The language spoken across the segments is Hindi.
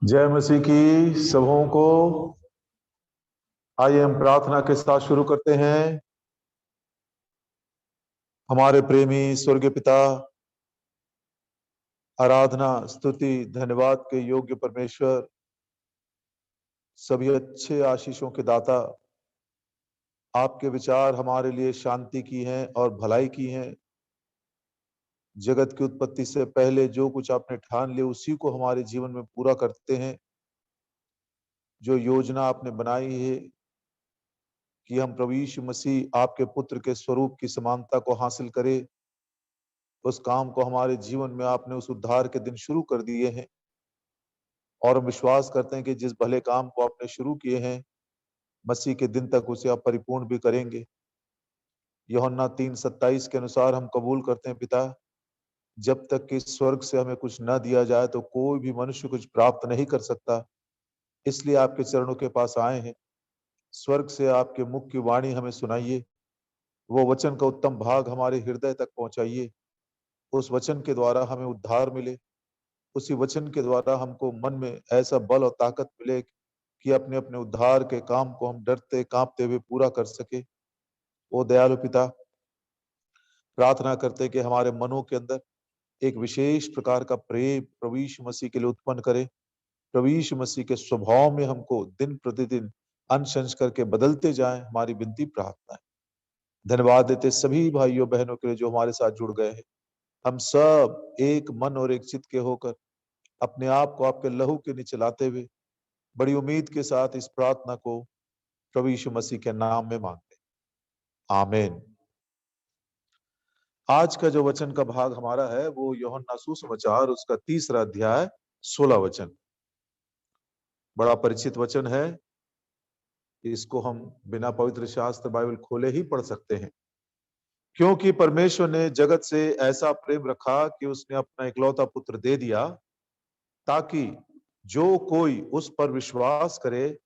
जय मसीह की सबों को। आइए हम प्रार्थना के साथ शुरू करते हैं। हमारे प्रेमी स्वर्गीय पिता, आराधना स्तुति धन्यवाद के योग्य परमेश्वर, सभी अच्छे आशीषों के दाता, आपके विचार हमारे लिए शांति की हैं और भलाई की हैं। जगत की उत्पत्ति से पहले जो कुछ आपने ठान लिया उसी को हमारे जीवन में पूरा करते हैं। जो योजना आपने बनाई है कि हम प्रभु यीशु मसीह आपके पुत्र के स्वरूप की समानता को हासिल करें, उस काम को हमारे जीवन में आपने उस उद्धार के दिन शुरू कर दिए हैं। और हम विश्वास करते हैं कि जिस भले काम को आपने शुरू किए हैं, मसीह के दिन तक उसे आप परिपूर्ण भी करेंगे। यूहन्ना 3:27 के अनुसार हम कबूल करते हैं पिता, जब तक कि स्वर्ग से हमें कुछ न दिया जाए तो कोई भी मनुष्य कुछ प्राप्त नहीं कर सकता। इसलिए आपके चरणों के पास आए हैं। स्वर्ग से आपके मुख की वाणी हमें सुनाइए, वो वचन का उत्तम भाग हमारे हृदय तक पहुंचाइए। उस वचन के द्वारा हमें उद्धार मिले, उसी वचन के द्वारा हमको मन में ऐसा बल और ताकत मिले कि अपने अपने उद्धार के काम को हम डरते कांपते हुए पूरा कर सके। ओ दयालु पिता, प्रार्थना करते कि हमारे मनों के अंदर एक विशेष प्रकार का प्रेम प्रभु यीशु मसीह के लिए उत्पन्न करे। प्रभु यीशु मसीह के स्वभाव में हमको दिन प्रतिदिन अंश करके बदलते जाएं, हमारी विनती प्रार्थना है। धन्यवाद देते सभी भाइयों बहनों के लिए जो हमारे साथ जुड़ गए हैं। हम सब एक मन और एक चित्त के होकर अपने आप को आपके लहू के नीचे लाते हुए बड़ी उम्मीद के साथ इस प्रार्थना को प्रभु यीशु मसीह के नाम में मांगते हैं, आमीन। आज का जो वचन का भाग हमारा है वो यूहन्ना सुसमाचार उसका 3 अध्याय 16 वचन। बड़ा परिचित वचन है, इसको हम बिना पवित्र शास्त्र बाइबल खोले ही पढ़ सकते हैं। क्योंकि परमेश्वर ने जगत से ऐसा प्रेम रखा कि उसने अपना इकलौता पुत्र दे दिया, ताकि जो कोई उस पर विश्वास करे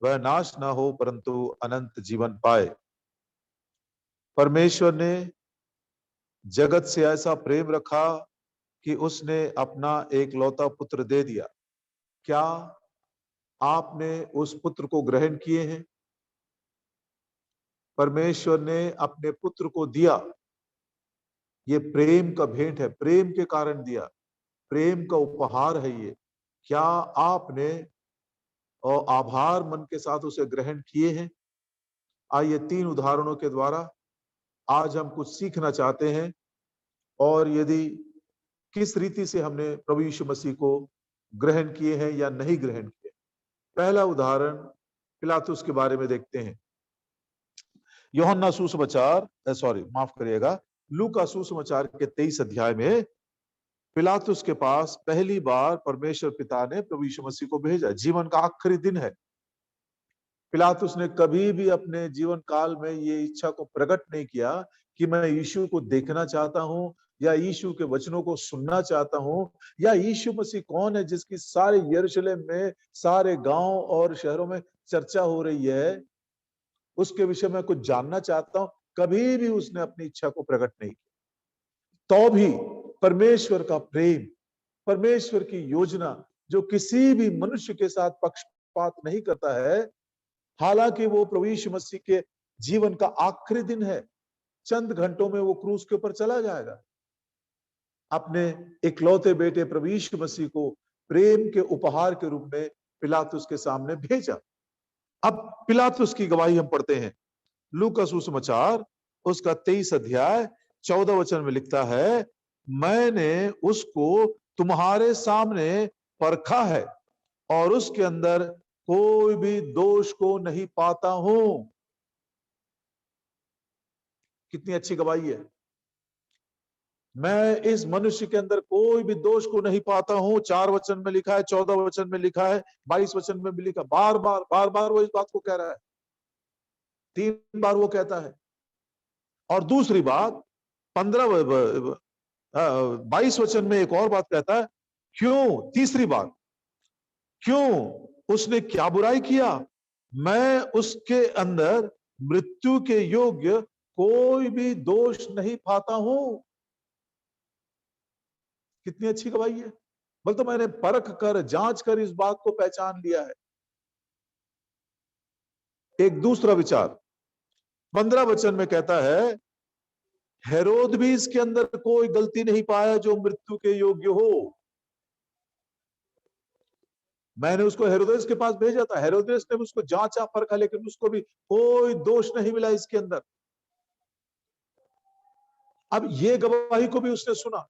वह नाश ना हो परंतु अनंत जीवन पाए। परमेश्वर ने जगत से ऐसा प्रेम रखा कि उसने अपना एक लौता पुत्र दे दिया। क्या आपने उस पुत्र को ग्रहण किए हैं? परमेश्वर ने अपने पुत्र को दिया। ये प्रेम का भेंट है, प्रेम के कारण दिया, प्रेम का उपहार है ये। क्या आपने और आभार मन के साथ उसे ग्रहण किए हैं? आइए 3 उदाहरणों के द्वारा आज हम कुछ सीखना चाहते हैं, और यदि किस रीति से हमने प्रभु यीशु मसीह को ग्रहण किए हैं या नहीं ग्रहण किए। पहला उदाहरण पिलातुस के बारे में देखते हैं। यूहन्ना सुसमाचार माफ करिएगा, लूका सुसमाचार के 23 अध्याय में पिलातुस के पास पहली बार परमेश्वर पिता ने प्रभु यीशु मसीह को भेजा। जीवन का आखिरी दिन है। पिलातुस ने कभी भी अपने जीवन काल में ये इच्छा को प्रकट नहीं किया कि मैं यीशु को देखना चाहता हूं या यीशु के वचनों को सुनना चाहता हूं, या यीशु मसीह कौन है जिसकी सारे यरूशलेम में, सारे गांव और शहरों में चर्चा हो रही है, उसके विषय में कुछ जानना चाहता हूं। कभी भी उसने अपनी इच्छा को प्रकट नहीं किया। तो भी परमेश्वर का प्रेम, परमेश्वर की योजना जो किसी भी मनुष्य के साथ पक्षपात नहीं करता है, हालांकि वो प्रभु यीशु मसीह के जीवन का आखिरी दिन है, चंद घंटों में वो क्रूस के ऊपर चला जाएगा, अपने इकलौते बेटे प्रभु यीशु मसीह को प्रेम के उपहार के रूप में पिलातुस के सामने भेजा। अब पिलातुस की गवाही हम पढ़ते हैं। लूका सुसमाचार उसका 23 अध्याय 14 वचन में लिखता है, मैंने उसको तुम्हारे सामने परखा है और उसके अंदर कोई भी दोष को नहीं पाता हूं। कितनी अच्छी गवाही है। मैं इस मनुष्य के अंदर कोई भी दोष को नहीं पाता हूं। 4 वचन में लिखा है, 14 वचन में लिखा है, 22 वचन में भी लिखा। बार बार वो इस बात को कह रहा है। 3 बार वो कहता है। और दूसरी बात 22 वचन में एक और बात कहता है। क्यों? तीसरी बात, क्यों? उसने क्या बुराई किया? मैं उसके अंदर मृत्यु के योग्य कोई भी दोष नहीं पाता हूं। कितनी अच्छी गवाही है। बोले तो मैंने परख कर जांच कर इस बात को पहचान लिया है। एक दूसरा विचार 15 वचन में कहता है, हेरोद भी इसके अंदर कोई गलती नहीं पाया जो मृत्यु के योग्य हो। मैंने उसको हेरोदेस के पास भेजा था, हेरोदेस ने उसको जांचा परखा, लेकिन उसको भी कोई दोष नहीं मिला इसके अंदर। अब ये गवाही को भी उसने सुना।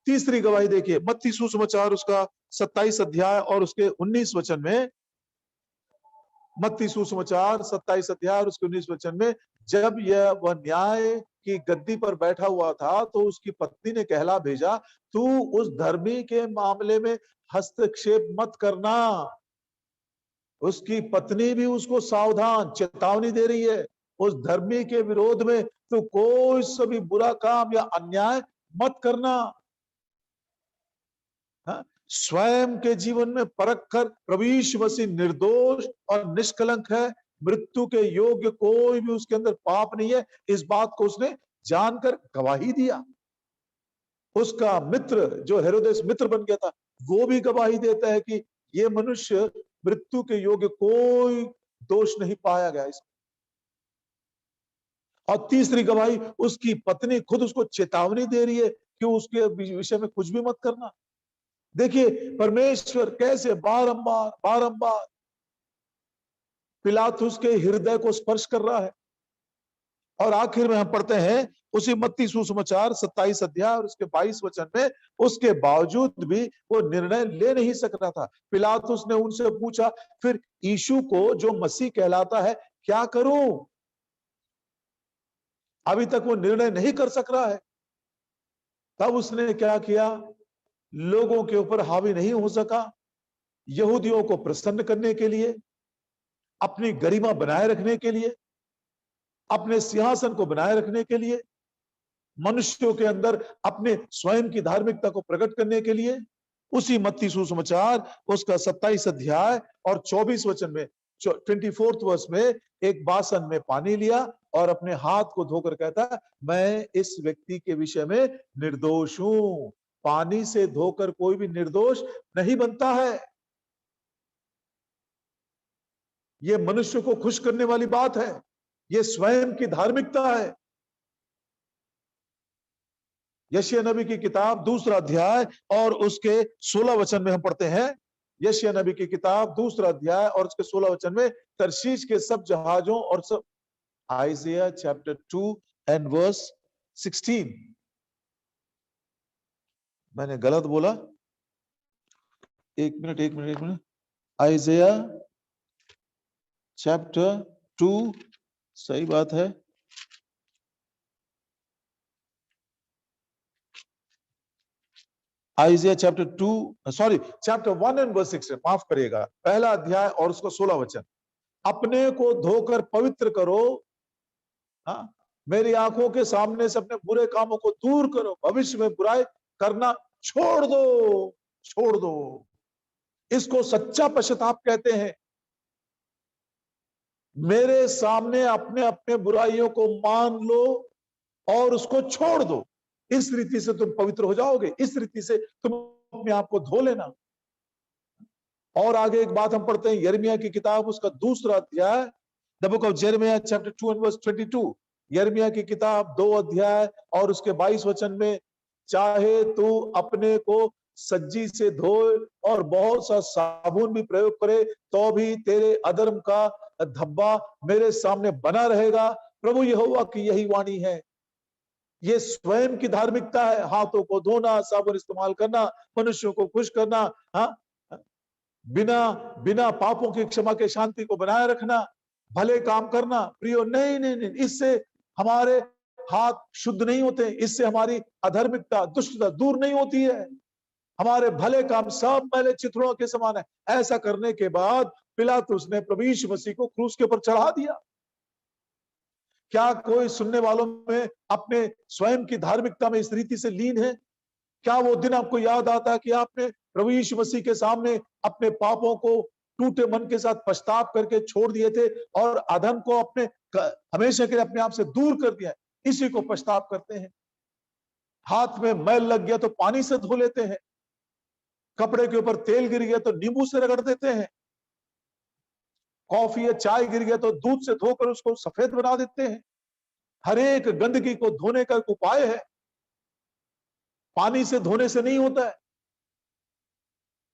तीसरी गवाही देखिए, मत्ती सुसमाचार उसका 27 अध्याय और उसके 19 वचन में, मत्ती सुसमाचार 27 अध्याय और उसके 19 वचन में, जब वह न्याय की गद्दी पर बैठा हुआ था तो उसकी पत्नी ने कहला भेजा, तू उस धर्मी के मामले में हस्तक्षेप मत करना। उसकी पत्नी भी उसको सावधान चेतावनी दे रही है, उस धर्मी के विरोध में तू कोई सा भी बुरा काम या अन्याय मत करना। हाँ? स्वयं के जीवन में परख कर प्रभु यीशु मसीह निर्दोष और निष्कलंक है, मृत्यु के योग्य कोई भी उसके अंदर पाप नहीं है, इस बात को उसने जानकर गवाही दिया। उसका मित्र जो हेरोदेस मित्र बन गया था, वो भी गवाही देता है कि ये मनुष्य मृत्यु के योग्य कोई दोष नहीं पाया गया इसमें। और तीसरी गवाही, उसकी पत्नी खुद उसको चेतावनी दे रही है कि उसके विषय में कुछ भी मत करना। देखिए परमेश्वर कैसे बारंबार बारंबार पिलातुस के हृदय को स्पर्श कर रहा है। और आखिर में हम पढ़ते हैं उसी मत्ती सुसमाचार 27 अध्याय और उसके 22 वचन में, उसके बावजूद भी वो निर्णय ले नहीं सक रहा था। पिलातुस ने उनसे पूछा, फिर यीशु को जो मसीह कहलाता है क्या करूं? अभी तक वो निर्णय नहीं कर सक रहा है। तब उसने क्या किया? लोगों के ऊपर हावी नहीं हो सका, यहूदियों को प्रसन्न करने के लिए, अपनी गरिमा बनाए रखने के लिए, अपने सिंहासन को बनाए रखने के लिए, मनुष्यों के अंदर अपने स्वयं की धार्मिकता को प्रकट करने के लिए, उसी मत्ती सुसमाचार उसका 27 अध्याय और 24 वचन में 24th वर्ष में एक बासन में पानी लिया और अपने हाथ को धोकर कहता, मैं इस व्यक्ति के विषय में निर्दोष हूं। पानी से धोकर कोई भी निर्दोष नहीं बनता है। ये मनुष्य को खुश करने वाली बात है, ये स्वयं की धार्मिकता है। यशायाह नबी की किताब 2 अध्याय और उसके 16 वचन में हम पढ़ते हैं, यशायाह नबी की किताब 2 अध्याय और उसके 16 वचन में, तर्शीश के सब जहाजों और सब, आइज़ाया चैप्टर 2 एंड वर्स 16। मैंने गलत बोला, एक मिनट। आइज़ाया चैप्टर 2, सही बात है, आइज़ाया चैप्टर 1 एंड वर्स 16, माफ करिएगा, पहला अध्याय और उसका 16 वचन। अपने को धोकर पवित्र करो, हाँ, मेरी आंखों के सामने से अपने बुरे कामों को दूर करो, भविष्य में बुराई करना छोड़ दो। इसको सच्चा पश्चाताप कहते हैं। मेरे सामने अपने अपने बुराइयों को मान लो और उसको छोड़ दो, इस रीति से तुम पवित्र हो जाओगे, इस रीति से तुम अपने आप को धो लेना। और आगे एक बात हम पढ़ते हैं, यिर्मयाह की किताब उसका 2 अध्याय, the book of Jeremiah chapter 2 and verse 22। यिर्मयाह की किताब 2 अध्याय और उसके 22 वचन में, चाहे तू अपने को सज्जी से धोए और बहुत सा साबुन भी प्रयोग करे, तो भी तेरे अधर्म का धब्बा मेरे सामने बना रहेगा। प्रभु यहोवा की यही वाणी है। ये स्वयं की धार्मिकता है, हाथों को धोना, साबुन इस्तेमाल करना, मनुष्यों को खुश करना, हाँ, बिना पापों की क्षमा के शांति को बनाए रखना, भले काम करना। प्रियो, नहीं, इससे हमारे हाथ शुद्ध नहीं होते, इससे हमारी अधर्मिकता दुष्टता दूर नहीं होती है। हमारे भले काम सब मैले चिथड़ों के समान है। ऐसा करने के बाद पिलातुस ने प्रभु यीशु मसीह को क्रूस के ऊपर चढ़ा दिया। क्या कोई सुनने वालों में अपने स्वयं की धार्मिकता में इस रीति से लीन है? क्या वो दिन आपको याद आता है कि आपने प्रभु यीशु मसीह के सामने अपने पापों को टूटे मन के साथ पछताव करके छोड़ दिए थे और अधर्म को अपने हमेशा के लिए अपने आप से दूर कर दिया? इसी को पछताव करते हैं। हाथ में मैल लग गया तो पानी से धो लेते हैं। कपड़े के ऊपर तेल गिर गया तो नींबू से रगड़ देते हैं, कॉफी या चाय गिर गया तो दूध से धोकर उसको सफेद बना देते हैं। हर एक गंदगी को धोने का एक उपाय है, पानी से धोने से नहीं होता है।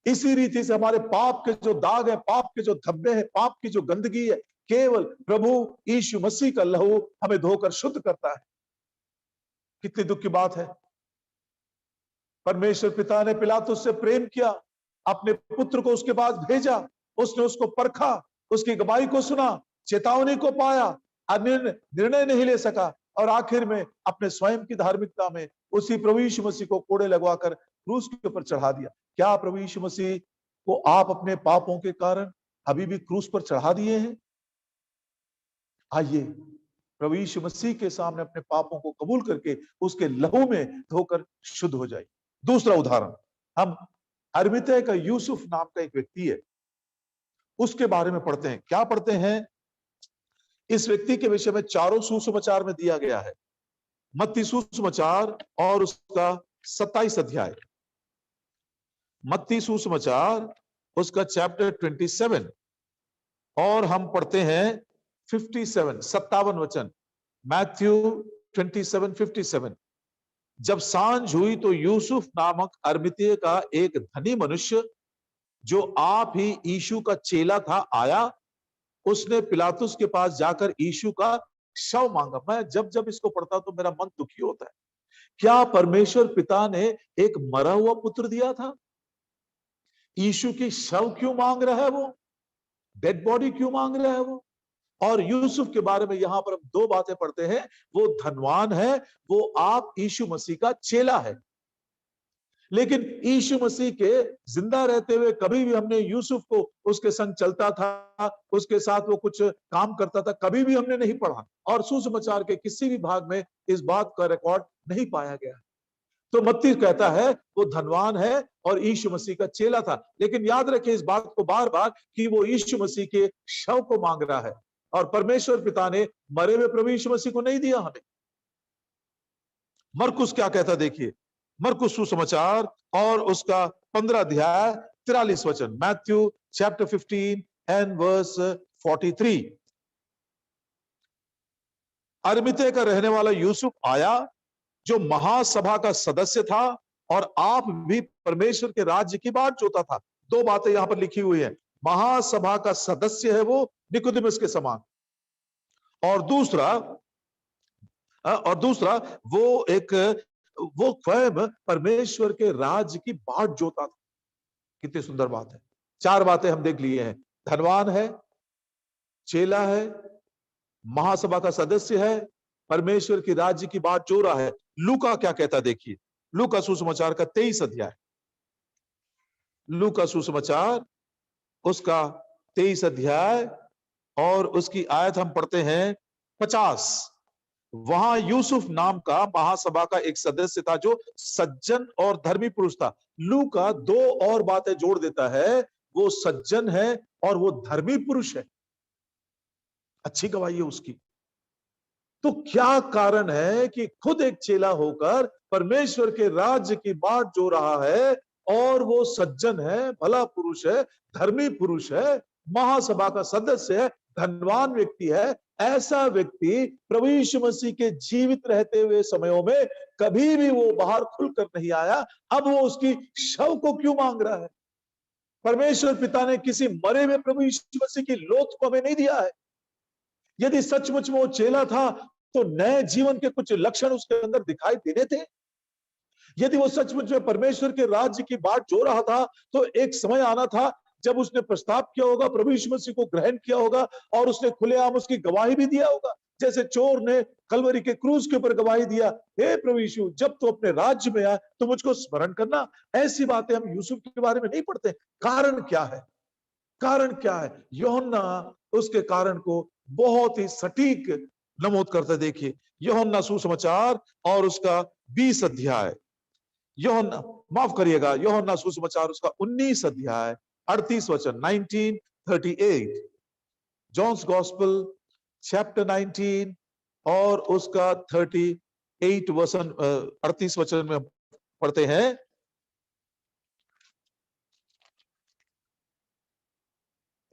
इसी रीति से हमारे पाप के जो दाग है, पाप के जो धब्बे हैं, पाप की जो गंदगी है, केवल प्रभु यीशु मसीह का लहू हमें धोकर शुद्ध करता है। कितनी दुख की बात है। परमेश्वर पिता ने पिलातुस से प्रेम किया, अपने पुत्र को उसके पास भेजा, उसने उसको परखा, उसकी गवाही को सुना, चेतावनी को पाया, निर्णय नहीं ले सका और आखिर में अपने स्वयं की धार्मिकता में उसी प्रभु यीशु मसीह को कोड़े लगवाकर क्रूस के ऊपर चढ़ा दिया। क्या प्रभु यीशु मसीह को आप अपने पापों के कारण अभी भी क्रूस पर चढ़ा दिए हैं? आइए प्रभु यीशु मसीह के सामने अपने पापों को कबूल करके उसके लहू में धोकर शुद्ध हो जाए। दूसरा उदाहरण, हम अरिमथै का यूसुफ नाम का एक व्यक्ति है, उसके बारे में पढ़ते हैं। क्या पढ़ते हैं? इस व्यक्ति के विषय में चारों सुसमाचार में दिया गया है। मत्ती सुसमाचार और उसका 27 अध्याय, मत्ती सुसमाचार उसका चैप्टर 27 और हम पढ़ते हैं 57 वचन। मैथ्यू 27:57। जब सांझ हुई तो यूसुफ नामक अरिमथै का एक धनी मनुष्य जो आप ही यीशु का चेला था आया। उसने पिलातुस के पास जाकर यीशु का शव मांगा। मैं जब जब इसको पढ़ता तो मेरा मन दुखी होता है। क्या परमेश्वर पिता ने एक मरा हुआ पुत्र दिया था? यीशु की शव क्यों मांग रहा है वो? डेड बॉडी क्यों मांग रहा है वो? और यूसुफ के बारे में यहां पर हम दो बातें पढ़ते हैं। वो धनवान है, वो आप यीशु मसीह का चेला है। लेकिन यीशु मसीह के जिंदा रहते हुए कभी भी हमने यूसुफ को उसके संग चलता था, उसके साथ वो कुछ काम करता था, कभी भी हमने नहीं पढ़ा और सुसमाचार के किसी भी भाग में इस बात का रिकॉर्ड नहीं पाया गया। तो मत्ती कहता है वो धनवान है और यीशु मसीह का चेला था। लेकिन याद रखें इस बात को बार बार कि वो यीशु मसीह के शव को मांग रहा है और परमेश्वर पिता ने मरे हुए प्रभु यीशु मसीह को नहीं दिया हमें। मरकुस क्या कहता देखिए, मरकुस सुसमाचार और उसका 15 अध्याय 43 वचन। Matthew chapter 15 and verse 43। अरिमथै का रहने वाला यूसुफ आया जो महासभा का सदस्य था और आप भी परमेश्वर के राज्य की बाट जोता था। दो बातें यहां पर लिखी हुई है। महासभा का सदस्य है वो निकोदेमुस के समान, और दूसरा वो स्वयं परमेश्वर के राज्य की बाट जोता था। कितनी सुंदर बात है। चार बातें हम देख लिए हैं। धनवान है, चेला है, महासभा का सदस्य है, परमेश्वर की राज्य की बाट जो रहा है। लूका क्या कहता देखिए, लूका सुसमाचार का 23 अध्याय, लूका सुसमाचार उसका 23 अध्याय और उसकी आयत हम पढ़ते हैं 50। वहां यूसुफ नाम का महासभा का एक सदस्य था जो सज्जन और धर्मी पुरुष था। लूका दो और बातें जोड़ देता है, वो सज्जन है और वो धर्मी पुरुष है। अच्छी गवाही है उसकी। तो क्या कारण है कि खुद एक चेला होकर परमेश्वर के राज्य की बाट जो रहा है और वो सज्जन है, भला पुरुष है, धर्मी पुरुष है, महासभा का सदस्य है, धनवान व्यक्ति है, ऐसा व्यक्ति प्रभु यीशु मसीह के जीवित रहते हुए समयों में कभी भी वो बाहर खुलकर नहीं आया। अब वो उसकी शव को क्यों मांग रहा है? परमेश्वर पिता ने किसी मरे हुए प्रभु यीशु मसीह की लोथ को हमें नहीं दिया है। यदि सचमुच में वो चेला था तो नए जीवन के कुछ लक्षण उसके अंदर दिखाई देने थे। यदि वो सचमुच में परमेश्वर के राज्य की बाट जो रहा था तो एक समय आना था जब उसने प्रस्ताव किया होगा, प्रभु यीशु मसीह को ग्रहण किया होगा और उसने खुलेआम उसकी गवाही भी दिया होगा। जैसे चोर ने कलवरी के क्रूस के ऊपर गवाही दिया, हे प्रभु यीशु जब तू अपने राज्य में आए तो मुझको स्मरण करना। ऐसी बातें हम यूसुफ के बारे में नहीं पढ़ते। कारण क्या है? कारण क्या है? यूहन्ना उसके कारण को बहुत ही सटीक नमूद करते देखिए। यूहन्ना सुसमाचार और उसका 20 अध्याय, यूहन्ना माफ करिएगा, यूहन्ना सुसमाचार उसका 19 अध्याय 38 वचन, 19:38। जॉन्स गॉस्पेल चैप्टर 19 और उसका 38 वचन 38 वचन में पढ़ते हैं।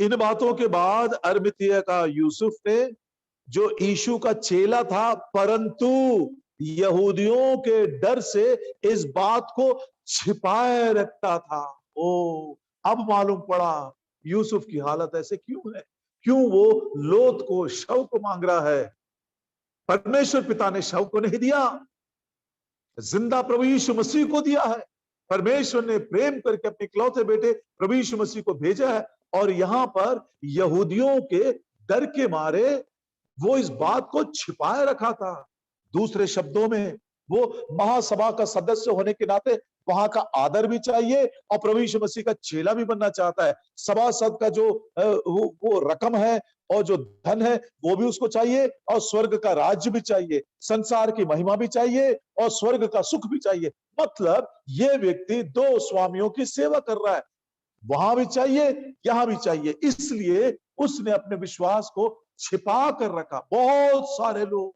इन बातों के बाद अरिमतिया का यूसुफ ने, जो यीशु का चेला था, परंतु यहूदियों के डर से इस बात को छिपाए रखता था। ओ, अब मालूम पड़ा यूसुफ की हालत ऐसे क्यों है, क्यों वो लोत को, शव को मांग रहा है। परमेश्वर पिता ने शव को नहीं दिया, जिंदा प्रभु यीशु मसीह को दिया है। परमेश्वर ने प्रेम करके अपने इकलौते बेटे प्रभु यीशु मसीह को भेजा है। और यहां पर यहूदियों के डर के मारे वो इस बात को छिपाए रखा था। दूसरे शब्दों में, वो महासभा का सदस्य होने के नाते वहां का आदर भी चाहिए और प्रभु यीशु मसीह का चेला भी बनना चाहता है। सभासद का जो वो रकम है और जो धन है वो भी उसको चाहिए, और स्वर्ग का राज्य भी चाहिए, संसार की महिमा भी चाहिए और स्वर्ग का सुख भी चाहिए। मतलब ये व्यक्ति दो स्वामियों की सेवा कर रहा है, वहां भी चाहिए, यहां भी चाहिए। इसलिए उसने अपने विश्वास को छिपा कर रखा। बहुत सारे लोग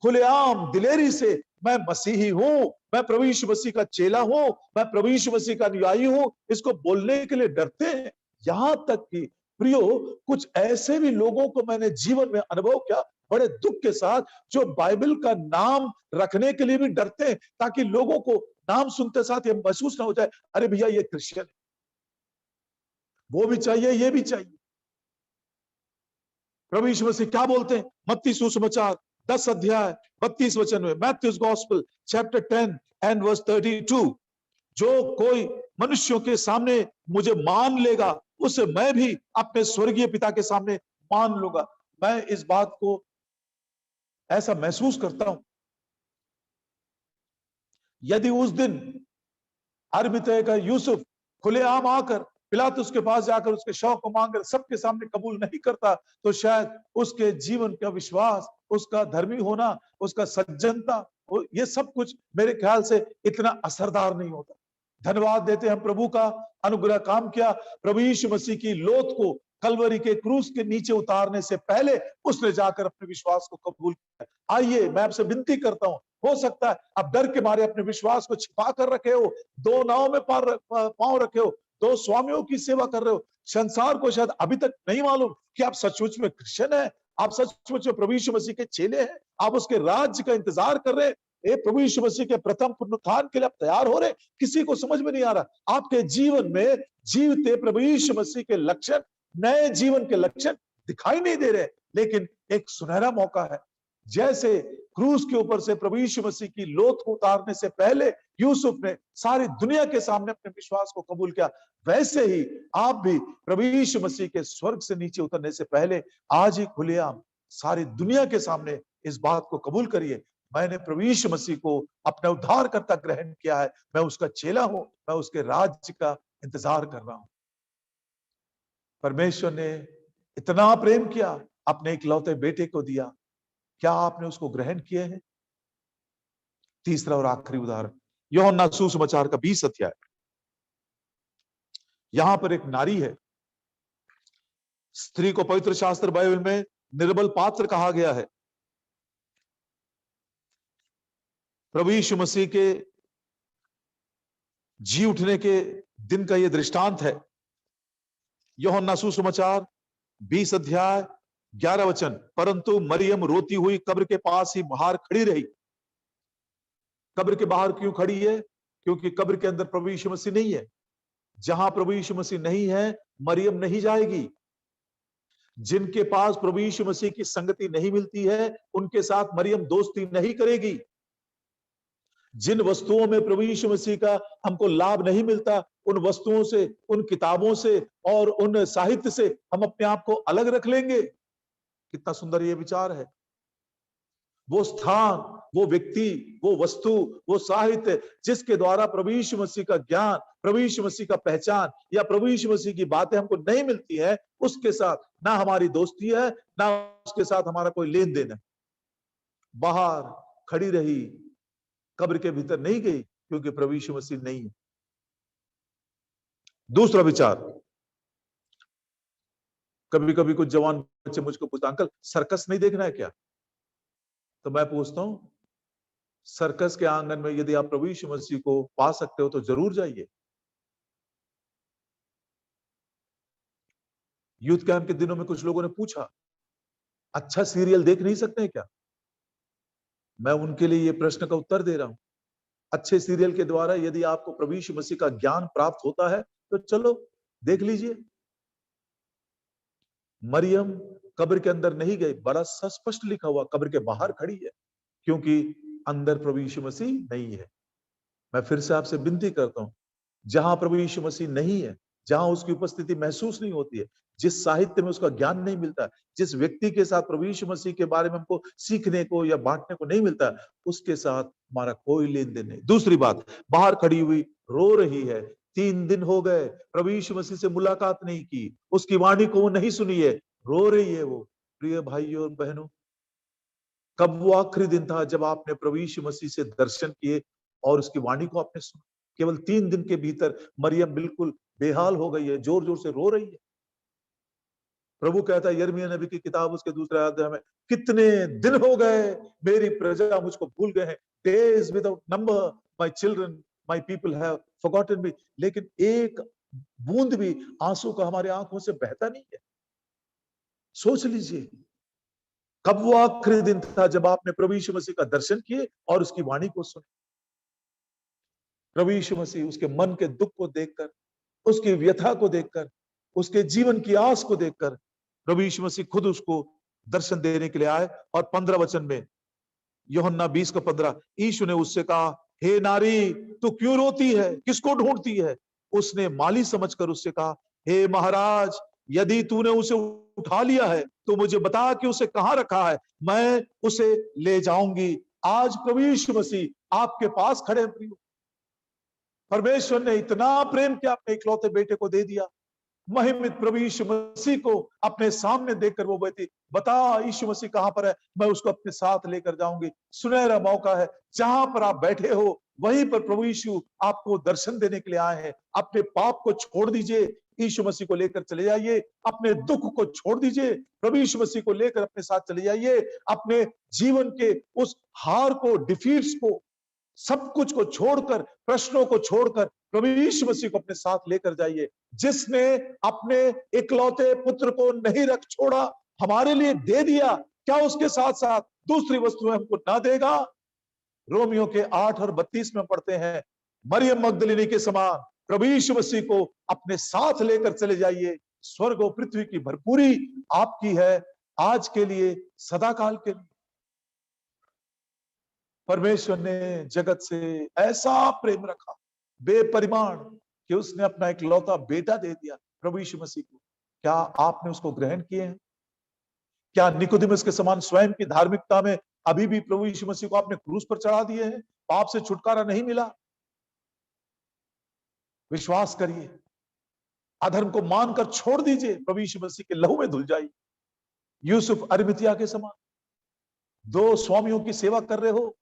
खुलेआम दिलेरी से, मैं मसीही हूं, मैं प्रभु यीशु मसीह का चेला हूं, मैं प्रभु यीशु मसीह का अनुयायी हूं, इसको बोलने के लिए डरते हैं। यहां तक कि प्रियो, कुछ ऐसे भी लोगों को मैंने जीवन में अनुभव किया बड़े दुख के साथ, जो बाइबल का नाम रखने के लिए भी डरते हैं, ताकि लोगों को नाम सुनते साथ ये महसूस ना हो जाए, अरे भैया ये क्रिश्चियन, वो भी चाहिए, ये भी चाहिए। प्रभु यीशु मसीह क्या बोलते हैं मत्ती सुसमाचार 10 अध्याय 32 वचन में, Matthew's gospel chapter 10 and verse 32, जो कोई मनुष्यों के सामने मुझे मान लेगा, उसे मैं भी अपने स्वर्गीय पिता के सामने मान लूंगा। मैं इस बात को ऐसा महसूस करता हूं, यदि उस दिन अरबितय का यूसुफ खुलेआम आकर पिलातुस के पास जाकर उसके शव को मांगकर सबके सामने कबूल नहीं करता, तो शायद उसके जीवन का विश्वास, उसका धर्मी होना, उसका सज्जनता, ये सब कुछ मेरे ख्याल से इतना असरदार नहीं होता। धन्यवाद देते हम प्रभु का, अनुग्रह काम किया। प्रभु यीशु मसीह की लोथ को कलवरी के क्रूस के नीचे उतारने से पहले उसने जाकर अपने विश्वास को कबूल किया। आइए मैं आपसे विनती करता हूं, हो सकता है आप डर के मारे अपने विश्वास को छिपा कर रखे हो, दो नाव में पांव रखे हो, दो स्वामियों की सेवा कर रहे हो। संसार को शायद अभी तक नहीं मालूम कि आप सचमुच में क्रिश्चियन है, आप सचमुच में प्रभु यीशु मसीह के चेले हैं, आप उसके राज्य का इंतजार कर रहे हैं। प्रभु यीशु मसीह के प्रथम पुनरुत्थान के लिए आप तैयार हो रहे, किसी को समझ में नहीं आ रहा। आपके जीवन में जीवते प्रभु यीशु मसीह के लक्षण, नए जीवन के लक्षण दिखाई नहीं दे रहे। लेकिन एक सुनहरा मौका है, जैसे क्रूस के ऊपर से प्रभु यीशु मसीह की लोथ को उतारने से पहले यूसुफ ने सारी दुनिया के सामने अपने विश्वास को कबूल किया, वैसे ही आप भी प्रभु यीशु मसीह के स्वर्ग से नीचे उतरने से पहले आज ही खुलेआम सारी दुनिया के सामने इस बात को कबूल करिए, मैंने प्रभु यीशु मसीह को अपना उद्धारकर्ता ग्रहण किया है, मैं उसका चेला हूं, मैं उसके राज्य का इंतजार कर रहा हूं। परमेश्वर ने इतना प्रेम किया, अपने इकलौते बेटे को दिया, क्या आपने उसको ग्रहण किए हैं? तीसरा और आखिरी उदाहरण, यूहन्ना सुसमाचार का 20 अध्याय। यहां पर एक नारी है, स्त्री को पवित्र शास्त्र बाइबल में निर्बल पात्र कहा गया है। प्रभु यीशु मसीह के जी उठने के दिन का यह दृष्टांत है। यूहन्ना सुसमाचार 20 अध्याय 11 वचन, परंतु मरियम रोती हुई कब्र के पास ही बाहर खड़ी रही। कब्र के बाहर क्यों खड़ी है? क्योंकि कब्र के अंदर प्रभु यीशु मसीह नहीं है। जहां प्रभु यीशु मसीह नहीं है, मरियम नहीं जाएगी। जिनके पास प्रभु यीशु मसीह की संगति नहीं मिलती है, उनके साथ मरियम दोस्ती नहीं करेगी। जिन वस्तुओं में प्रभु यीशु मसीह का हमको लाभ नहीं मिलता, उन वस्तुओं से, उन किताबों से और उन साहित्य से हम अपने आप को अलग रख लेंगे। कितना सुंदर ये विचार है। वो स्थान, वो व्यक्ति, वो वस्तु, वो साहित्य जिसके द्वारा प्रभु यीशु मसीह का ज्ञान, प्रभु यीशु मसीह का पहचान या प्रभु यीशु मसीह की बातें हमको नहीं मिलती है, उसके साथ ना हमारी दोस्ती है, ना उसके साथ हमारा कोई लेन देन है। बाहर खड़ी रही, कब्र के भीतर नहीं गई, क्योंकि प्रभु यीशु मसीह नहीं है। दूसरा विचार, कभी कभी कुछ जवान बच्चे मुझको पूछते, अंकल सर्कस नहीं देखना है क्या? तो मैं पूछता हूं, सर्कस के आंगन में यदि आप प्रभु यीशु मसीह को पा सकते हो तो जरूर जाइए। यूथ कैंप के दिनों में कुछ लोगों ने पूछा, अच्छा सीरियल देख नहीं सकते हैं क्या? मैं उनके लिए ये प्रश्न का उत्तर दे रहा हूं। अच्छे सीरियल के द्वारा यदि आपको प्रभु यीशु मसीह का ज्ञान प्राप्त होता है तो चलो देख लीजिए। मरियम कब्र के अंदर नहीं गई, बड़ा स्पष्ट लिखा हुआ कब्र के बाहर खड़ी है, क्योंकि अंदर प्रभु यीशु मसीह नहीं है। मैं फिर से आपसे विनती करता हूं, जहां प्रभु यीशु मसीह नहीं है, जहां उसकी उपस्थिति महसूस नहीं होती है, जिस साहित्य में उसका ज्ञान नहीं मिलता, जिस व्यक्ति के साथ प्रभु यीशु मसीह के बारे में हमको सीखने को या बांटने को नहीं मिलता, उसके साथ हमारा कोई लेन देन नहीं। दूसरी बात, बाहर खड़ी हुई रो रही है, 3 दिन हो गए प्रभु यीशु मसीह से मुलाकात नहीं की, उसकी वाणी को वो नहीं सुनी है, रो रही है वो। प्रिय भाइयों और बहनों, कब वो आखिरी दिन था जब आपने प्रभु यीशु मसीह से दर्शन किए और उसकी वाणी को आपने सुना? केवल 3 दिन के भीतर मरियम बिल्कुल बेहाल हो गई है, जोर जोर से रो रही है। प्रभु कहता है यिर्मयाह नबी की किताब उसके दूसरे अध्याय में, कितने दिन हो गए मेरी प्रजा मुझको भूल गए हैं, days without number my children my people have forgotten me. लेकिन एक बूंद भी आंसू का हमारे आंखों से बहता नहीं है। सोच लीजिए, कब वो आखिरी दिन था जब आपने प्रभु यीशु मसीह का दर्शन किए और उसकी वाणी को सुने? प्रभु यीशु मसीह उसके मन के दुख को देखकर, उसकी व्यथा को देखकर, उसके जीवन की आस को देखकर प्रभु यीशु मसीह खुद उसको दर्शन देने के लिए आए। और 15 वचन में, यूहन्ना 20:15, यीशु ने उससे कहा, हे नारी तू क्यों रोती है, किसको ढूंढती है? उसने माली समझकर उससे कहा, हे महाराज, यदि तूने उसे उठा लिया है तो मुझे बता कि उसे कहां रखा है, मैं उसे ले जाऊंगी। आज प्रभु यीशु मसीह आपके पास खड़े हैं। प्रियो, परमेश्वर ने इतना प्रेम किया, अपने इकलौते बेटे को दे दिया। महिमित प्रभु यीशु मसीह को अपने सामने देखकर वो बेटी, बता यीशु मसीह कहां पर है, मैं उसको अपने साथ लेकर जाऊंगी। सुनहरा मौका है, जहां पर आप बैठे हो वहीं पर प्रभु यीशु आपको दर्शन देने के लिए आए हैं। अपने पाप को छोड़ दीजिए, यीशु मसीह को लेकर चले जाइए। अपने दुख को छोड़ दीजिए, प्रभु यीशु मसीह को लेकर अपने साथ चले जाइए। अपने जीवन के उस हार को, डिफीट्स को, सब कुछ को छोड़कर, प्रश्नों को छोड़कर प्रभु यीशु मसीह को अपने साथ लेकर जाइए। जिसने अपने इकलौते पुत्र को नहीं रख छोड़ा, हमारे लिए दे दिया, क्या उसके साथ साथ दूसरी वस्तुएं हमको ना देगा? रोमियो के 8 और 32 में पढ़ते हैं, मरियम मगदलिनी के समान प्रभु यीशु मसीह को अपने साथ लेकर चले जाइए। स्वर्ग और पृथ्वी की भरपूरी आपकी है, आज के लिए, सदा काल के लिए। परमेश्वर ने जगत से ऐसा प्रेम रखा, बेपरिमाण, कि उसने अपना इकलौता बेटा दे दिया, प्रभु यीशु मसीह को। क्या आपने उसको ग्रहण किए हैं? क्या निकोदेमुस के समान स्वयं की धार्मिकता में अभी भी प्रभु यीशु मसीह को आपने क्रूस पर चढ़ा दिए हैं? पाप से छुटकारा नहीं मिला? विश्वास करिए, अधर्म को मानकर छोड़ दीजिए, प्रभु यीशु मसीह के लहू में धुल जाइए। यूसुफ अरिमतिया के समान 2 स्वामियों की सेवा कर रहे हो,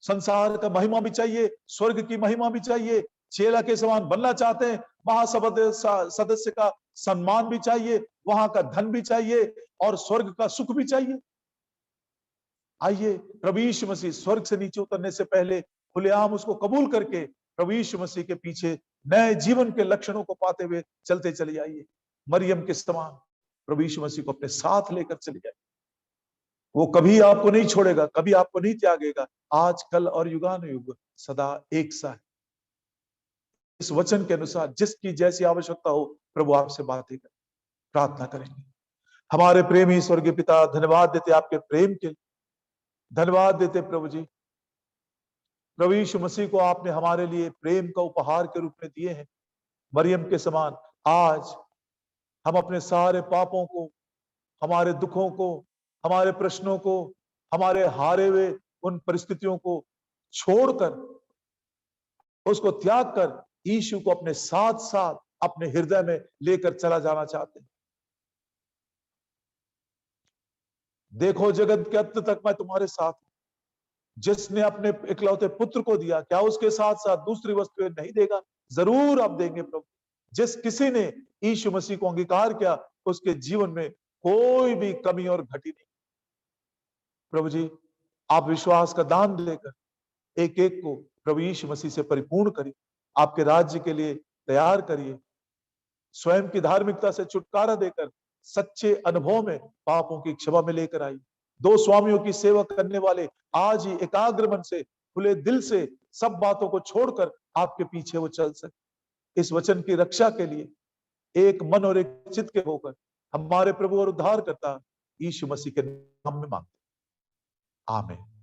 संसार का महिमा भी चाहिए, स्वर्ग की महिमा भी चाहिए, चेला के समान बनना चाहते हैं, महासभा सदस्य का सम्मान भी चाहिए, वहां का धन भी चाहिए और स्वर्ग का सुख भी चाहिए। आइए, प्रभु यीशु मसीह स्वर्ग से नीचे उतरने से पहले खुलेआम उसको कबूल करके प्रभु यीशु मसीह के पीछे नए जीवन के लक्षणों को पाते हुए चलते चले जाइए। मरियम के समान प्रभु यीशु मसीह को अपने साथ लेकर चले जाइए। वो कभी आपको नहीं छोड़ेगा, कभी आपको नहीं त्यागेगा, आज, कल और युगानुयुग सदा एक सा है। इस वचन के अनुसार जिसकी जैसी आवश्यकता हो, प्रभु आपसे बातें करें, प्रार्थना करेंगे। हमारे प्रेमी स्वर्गीय पिता, धन्यवाद देते आपके प्रेम के लिए, धन्यवाद देते प्रभु जी। प्रभु यीशु मसीह को आपने हमारे लिए प्रेम का उपहार के रूप में दिए हैं। मरियम के समान आज हम अपने सारे पापों को, हमारे दुखों को, हमारे प्रश्नों को, हमारे हारे हुए उन परिस्थितियों को छोड़कर, उसको त्याग कर यीशु को अपने साथ साथ अपने हृदय में लेकर चला जाना चाहते हैं। देखो, जगत के अंत तक मैं तुम्हारे साथ हूं। जिसने अपने इकलौते पुत्र को दिया, क्या उसके साथ साथ दूसरी वस्तुएं नहीं देगा? जरूर आप देंगे प्रभु। जिस किसी ने यीशु मसीह को अंगीकार किया, उसके जीवन में कोई भी कमी और घटी नहीं। प्रभु जी, आप विश्वास का दान देकर एक एक को प्रभु यीशु मसीह से परिपूर्ण करिए, आपके राज्य के लिए तैयार करिए। स्वयं की धार्मिकता से छुटकारा देकर सच्चे अनुभव में पापों की क्षमा में लेकर आई। दो स्वामियों की सेवा करने वाले आज ही एकाग्र मन से, खुले दिल से सब बातों को छोड़कर आपके पीछे वो चल सके। इस वचन की रक्षा के लिए एक मन और एक चित्त के होकर हमारे प्रभु और उद्धारकर्ता यीशु मसीह के नाम में मांगते, आमीन।